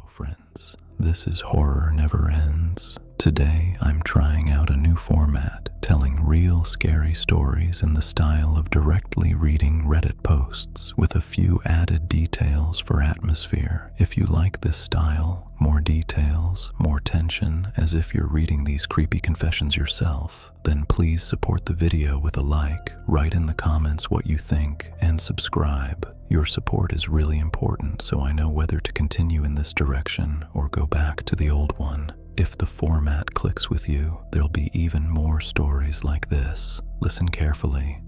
friends. This is Horror Never Ends. Today, I'm trying out a new format, telling real scary stories in the style of directly reading Reddit posts with a few added details for atmosphere. If you like this style, more details, more tension, as if you're reading these creepy confessions yourself, then please support the video with a like, write in the comments what you think, and subscribe. Your support is really important, so I know whether to continue in this direction or go back to the old one. If the format clicks with you, there'll be even more stories like this. Listen carefully,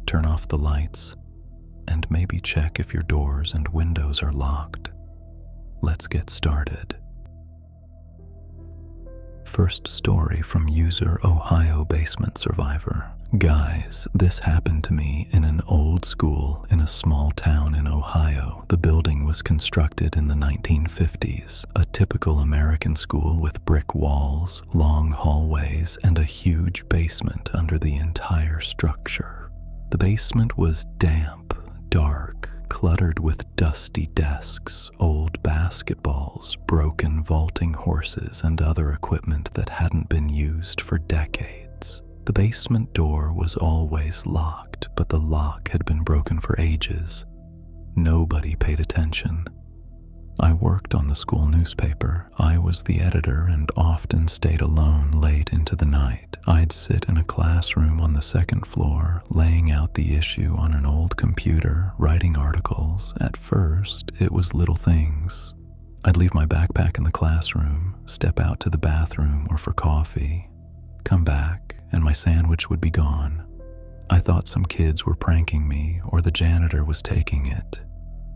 turn off the lights, and maybe check if your doors and windows are locked. Let's get started. First story from user Ohio Basement Survivor. Guys, this happened to me in an old school in a small town in Ohio. The building was constructed in the 1950s, a typical American school with brick walls, long hallways, and a huge basement under the entire structure. The basement was damp, dark, cluttered with dusty desks, old basketballs, broken vaulting horses, and other equipment that hadn't been used for decades. The basement door was always locked, but the lock had been broken for ages. Nobody paid attention. I worked on the school newspaper. I was the editor and often stayed alone late into the night. I'd sit in a classroom on the second floor, laying out the issue on an old computer, writing articles. At first, it was little things. I'd leave my backpack in the classroom, step out to the bathroom or for coffee, come back, and my sandwich would be gone. I thought some kids were pranking me or the janitor was taking it.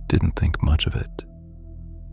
Didn't think much of it.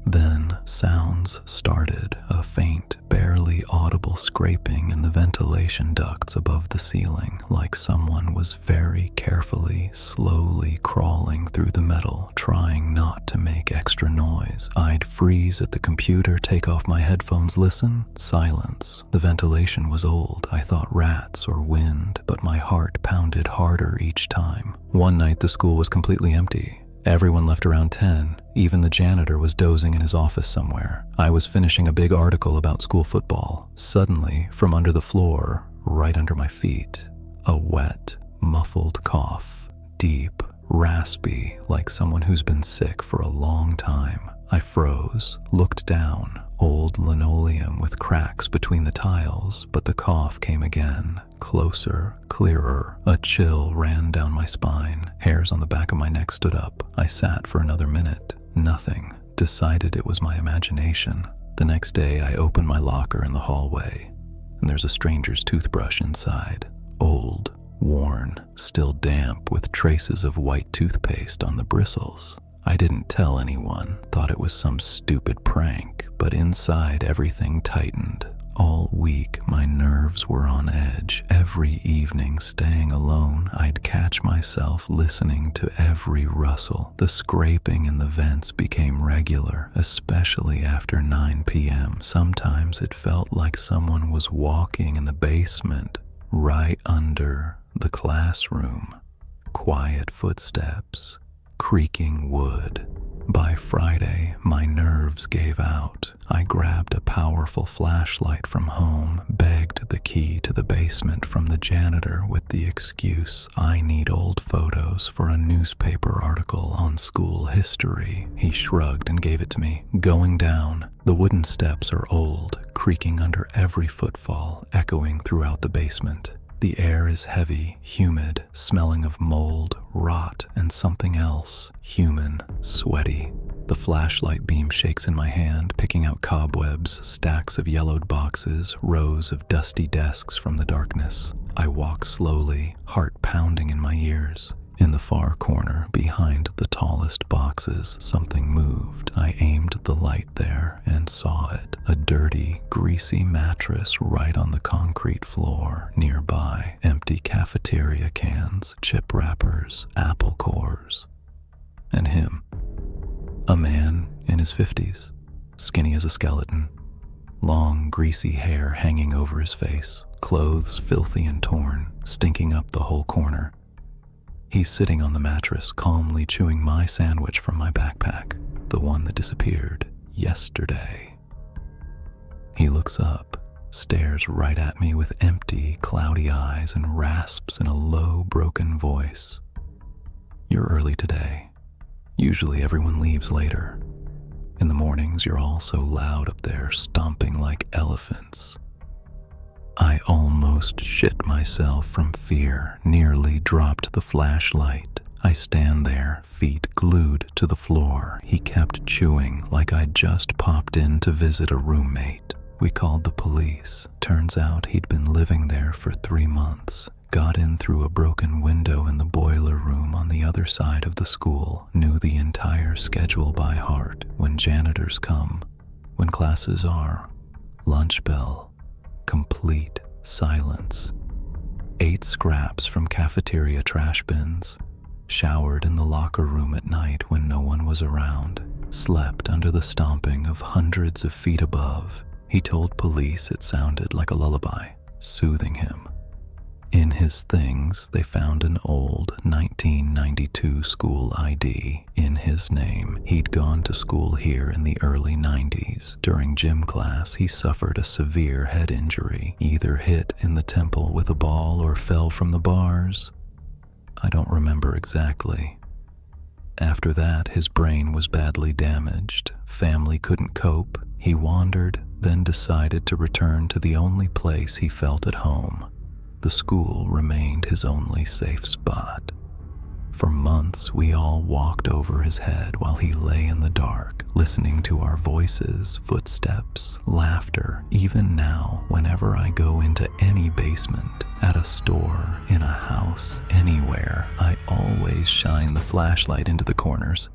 Then sounds started, a faint, barely audible scraping in the ventilation ducts above the ceiling, like someone was very carefully, slowly crawling through the metal, trying not to make extra noise. I'd freeze at the computer, take off my headphones, listen, silence. The ventilation was old. I thought rats or wind, but my heart pounded harder each time. One night the school was completely empty. Everyone left around 10. Even the janitor was dozing in his office somewhere. I was finishing a big article about school football. Suddenly, from under the floor, right under my feet, a wet, muffled cough. Deep, raspy, like someone who's been sick for a long time. I froze, looked down. Old linoleum with cracks between the tiles, but the cough came again. Closer, clearer. A chill ran down my spine. Hairs on the back of my neck stood up. I sat for another minute. Nothing. Decided it was my imagination. The next day, I opened my locker in the hallway, and there's a stranger's toothbrush inside. Old, worn, still damp with traces of white toothpaste on the bristles. I didn't tell anyone, thought it was some stupid prank, but inside everything tightened. All week, my nerves were on edge. Every evening, staying alone, I'd catch myself listening to every rustle. The scraping in the vents became regular, especially after 9 p.m. Sometimes it felt like someone was walking in the basement, right under the classroom. Quiet footsteps, creaking wood. By Friday, my nerves gave out. I grabbed a powerful flashlight from home, begged the key to the basement from the janitor with the excuse, I need old photos for a newspaper article on school history. He shrugged and gave it to me. Going down, the wooden steps are old, creaking under every footfall, echoing throughout the basement. The air is heavy, humid, smelling of mold, rot, and something else, human, sweaty. The flashlight beam shakes in my hand, picking out cobwebs, stacks of yellowed boxes, rows of dusty desks from the darkness. I walk slowly, heart pounding in my ears. In the far corner, behind the tallest boxes, something moved. I aimed the light there and saw it. A dirty, greasy mattress right on the concrete floor. Nearby, empty cafeteria cans, chip wrappers, apple cores. And him. A man in his 50s, skinny as a skeleton. Long, greasy hair hanging over his face. Clothes filthy and torn, stinking up the whole corner. He's sitting on the mattress, calmly chewing my sandwich from my backpack, the one that disappeared yesterday. He looks up, stares right at me with empty, cloudy eyes, and rasps in a low, broken voice. "You're early today. Usually everyone leaves later. In the mornings, you're all so loud up there, stomping like elephants." I almost shit myself from fear, nearly dropped the flashlight. I stand there, feet glued to the floor. He kept chewing like I'd just popped in to visit a roommate. We called the police. Turns out he'd been living there for 3 months. Got in through a broken window in the boiler room on the other side of the school. Knew the entire schedule by heart. When janitors come, when classes are, lunch bell, complete silence. Ate scraps from cafeteria trash bins. Showered in the locker room at night when no one was around. Slept under the stomping of hundreds of feet above. He told police it sounded like a lullaby, soothing him. In his things, they found an old 1992 school ID in his name. He'd gone to school here in the early 90s. During gym class, he suffered a severe head injury, either hit in the temple with a ball or fell from the bars. I don't remember exactly. After that, his brain was badly damaged. Family couldn't cope. He wandered, then decided to return to the only place he felt at home. The school remained his only safe spot. For months, we all walked over his head while he lay in the dark, listening to our voices, footsteps, laughter. Even now, whenever I go into any basement, at a store, in a house, anywhere, I always shine the flashlight into the corners.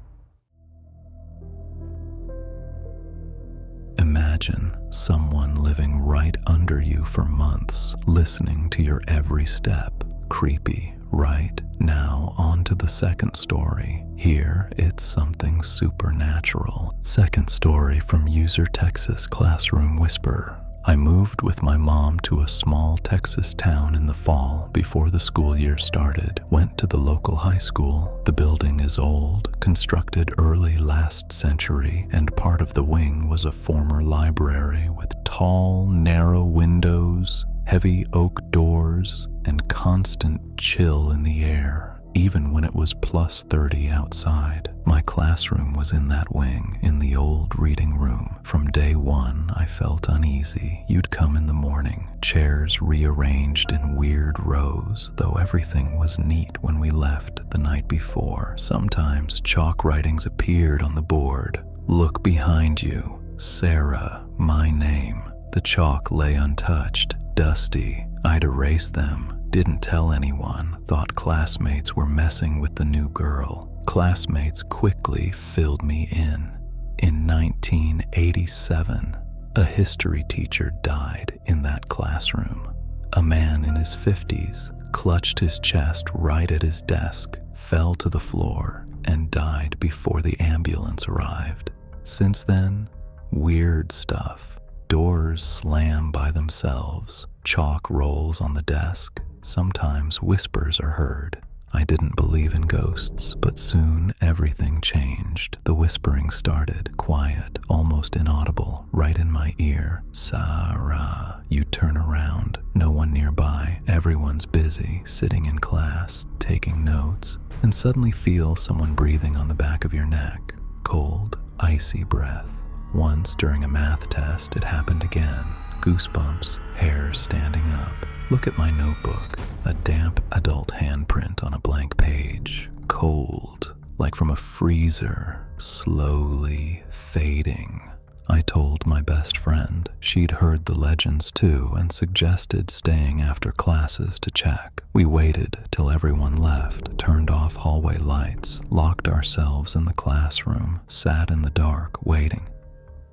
Imagine someone living right under you for months, listening to your every step. Creepy, right? Now on to the second story. Here, it's something supernatural. Second story from user Texas Classroom Whisper. I moved with my mom to a small Texas town in the fall before the school year started. Went to the local high school. The building is old, constructed early last century, and part of the wing was a former library with tall, narrow windows, heavy oak doors, and constant chill in the air. Even when it was plus 30 outside, my classroom was in that wing, in the old reading room. From day one, I felt uneasy. You'd come in the morning, chairs rearranged in weird rows, though everything was neat when we left the night before. Sometimes chalk writings appeared on the board. "Look behind you. Sarah, my name." The chalk lay untouched, dusty. I'd erased them. Didn't tell anyone, thought classmates were messing with the new girl. Classmates quickly filled me in. In 1987, a history teacher died in that classroom. A man in his 50s clutched his chest right at his desk, fell to the floor, and died before the ambulance arrived. Since then, weird stuff. Doors slam by themselves, chalk rolls on the desk. Sometimes whispers are heard. I didn't believe in ghosts, but soon everything changed. The whispering started, quiet, almost inaudible, right in my ear. "Sarah." You turn around, no one nearby. Everyone's busy, sitting in class, taking notes, and suddenly feel someone breathing on the back of your neck. Cold, icy breath. Once during a math test, it happened again. Goosebumps, hair standing up. Look at my notebook, a damp adult handprint on a blank page. Cold, like from a freezer, slowly fading. I told my best friend. She'd heard the legends too and suggested staying after classes to check. We waited till everyone left, turned off hallway lights, locked ourselves in the classroom, sat in the dark, waiting.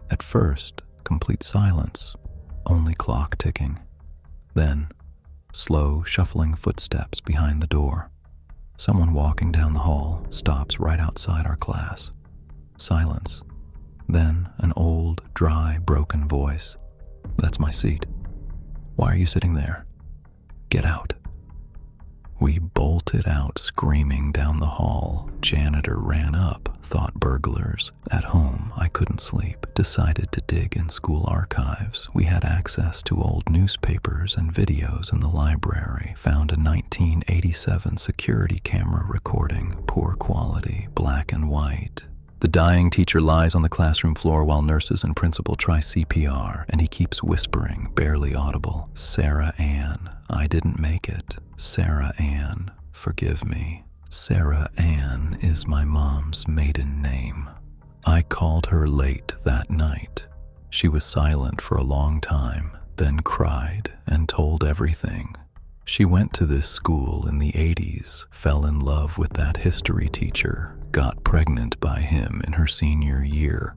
At first, complete silence, only clock ticking. Then, slow, shuffling footsteps behind the door. Someone walking down the hall stops right outside our class. Silence. Then an old, dry, broken voice. "That's my seat. Why are you sitting there? Get out." We bolted out screaming down the hall. Janitor ran up, thought burglars. At home, I couldn't sleep. Decided to dig in school archives. We had access to old newspapers and videos in the library. Found a 1987 security camera recording. Poor quality, black and white. The dying teacher lies on the classroom floor while nurses and principal try CPR, and he keeps whispering, barely audible, "Sarah Ann, I didn't make it. Sarah Ann, forgive me." Sarah Ann is my mom's maiden name. I called her late that night. She was silent for a long time, then cried and told everything. She went to this school in the 80s, fell in love with that history teacher, got pregnant by him in her senior year.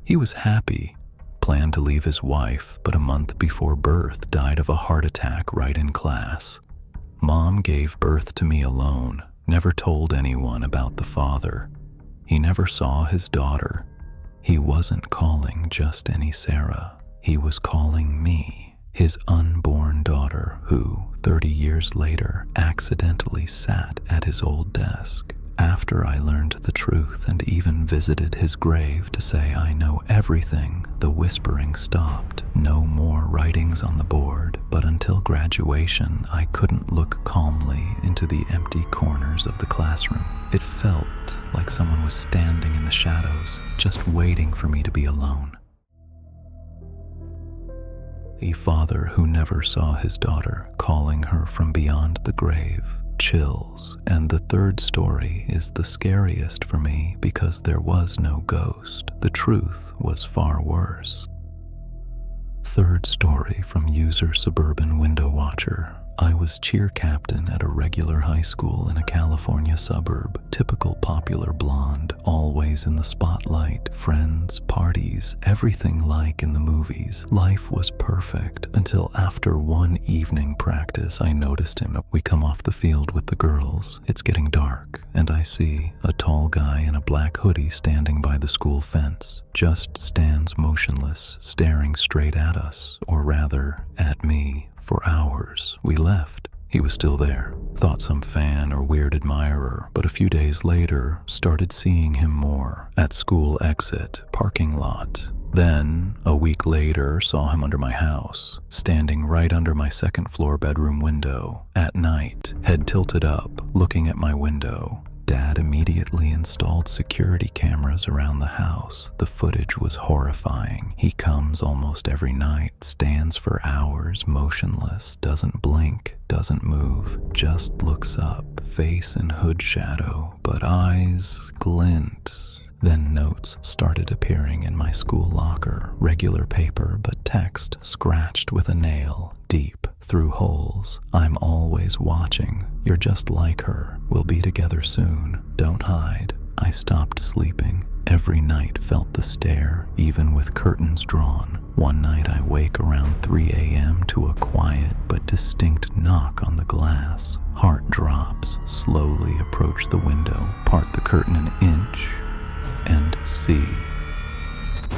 He was happy, planned to leave his wife, but a month before birth died of a heart attack right in class. Mom gave birth to me alone, never told anyone about the father. He never saw his daughter. He wasn't calling just any Sarah. He was calling me, his unborn daughter, who, 30 years later, accidentally sat at his old desk. After I learned the truth and even visited his grave to say I know everything, the whispering stopped. No more writings on the board, but until graduation, I couldn't look calmly into the empty corners of the classroom. It felt like someone was standing in the shadows, just waiting for me to be alone. A father who never saw his daughter, calling her from beyond the grave. Chills. And the third story is the scariest for me because there was no ghost. The truth was far worse. Third story from user Suburban Window Watcher. I was cheer captain at a regular high school in a California suburb. Typical popular blonde, always in the spotlight, friends, parties, everything like in the movies. Life was perfect until after one evening practice I noticed him. We come off the field with the girls. It's getting dark, and I see a tall guy in a black hoodie standing by the school fence. Just stands motionless, staring straight at us, or rather, at me. For hours. We left. He was still there. Thought some fan or weird admirer, but a few days later, started seeing him more. At school exit, parking lot. Then, a week later, saw him under my house, standing right under my second floor bedroom window. At night, head tilted up, looking at my window. Dad immediately installed security cameras around the house. The footage was horrifying. He comes almost every night, stands for hours, motionless, doesn't blink, doesn't move, just looks up, face in hood shadow, but eyes glint. Then notes started appearing in my school locker. Regular paper, but text scratched with a nail, deep through holes. I'm always watching. You're just like her. We'll be together soon. Don't hide. I stopped sleeping. Every night felt the stare, even with curtains drawn. One night I wake around 3 a.m. to a quiet but distinct knock on the glass. Heart drops, slowly approach the window, part the curtain an inch, and see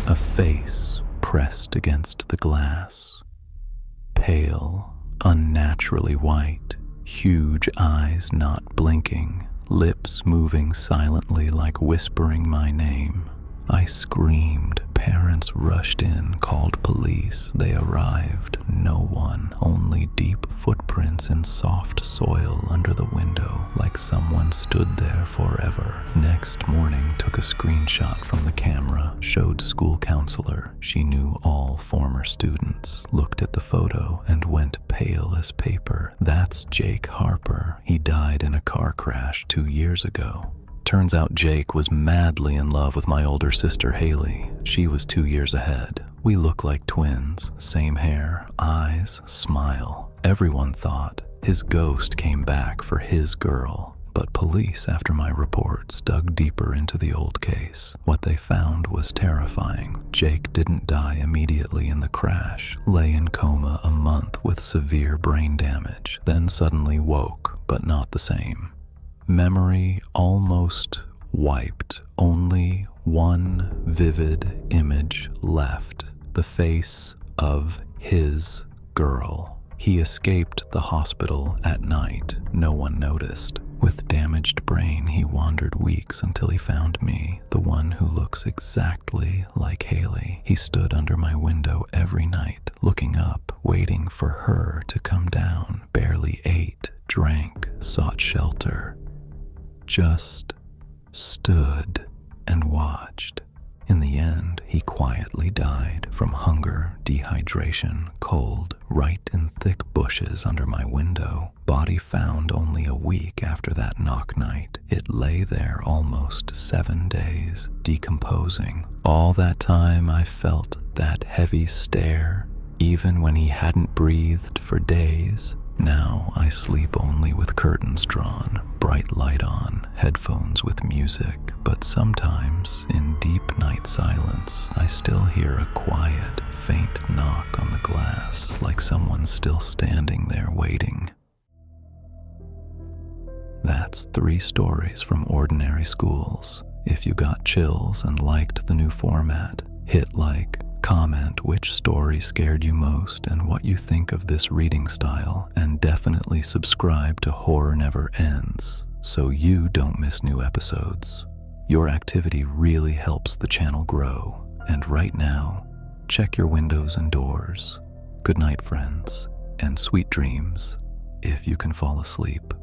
a face pressed against the glass. Pale, unnaturally white, huge eyes not blinking, lips moving silently like whispering my name. I screamed. Parents rushed in, called police. They arrived. No one, only deep footprints in soft soil under the window, like someone stood there forever. Next morning, took a screenshot from the camera, showed school counselor. She knew all former students, looked at the photo, and went pale as paper. That's Jake Harper. He died in a car crash 2 years ago. Turns out Jake was madly in love with my older sister Haley. She was 2 years ahead. We look like twins, same hair, eyes, smile. Everyone thought his ghost came back for his girl. But police, after my reports, dug deeper into the old case. What they found was terrifying. Jake didn't die immediately in the crash, lay in coma a month with severe brain damage, then suddenly woke, but not the same. Memory almost wiped. Only one vivid image left. The face of his girl. He escaped the hospital at night. No one noticed. With damaged brain, he wandered weeks until he found me, the one who looks exactly like Haley. He stood under my window every night, looking up, waiting for her to come down. Barely ate, drank, sought shelter. Just stood and watched. In the end, he quietly died from hunger, dehydration, cold, right in thick bushes under my window. Body found only a week after that knock night. It lay there almost 7 days, decomposing. All that time I felt that heavy stare, even when he hadn't breathed for days. Now I sleep only with curtains drawn, bright light on, headphones with music, but sometimes, in deep night silence, I still hear a quiet, faint knock on the glass, like someone's still standing there waiting. That's 3 stories from Ordinary Schools. If you got chills and liked the new format, hit like, comment which story scared you most and what you think of this reading style, and definitely subscribe to Horror Never Ends so you don't miss new episodes. Your activity really helps the channel grow, and right now, check your windows and doors. Good night, friends, and sweet dreams, if you can fall asleep.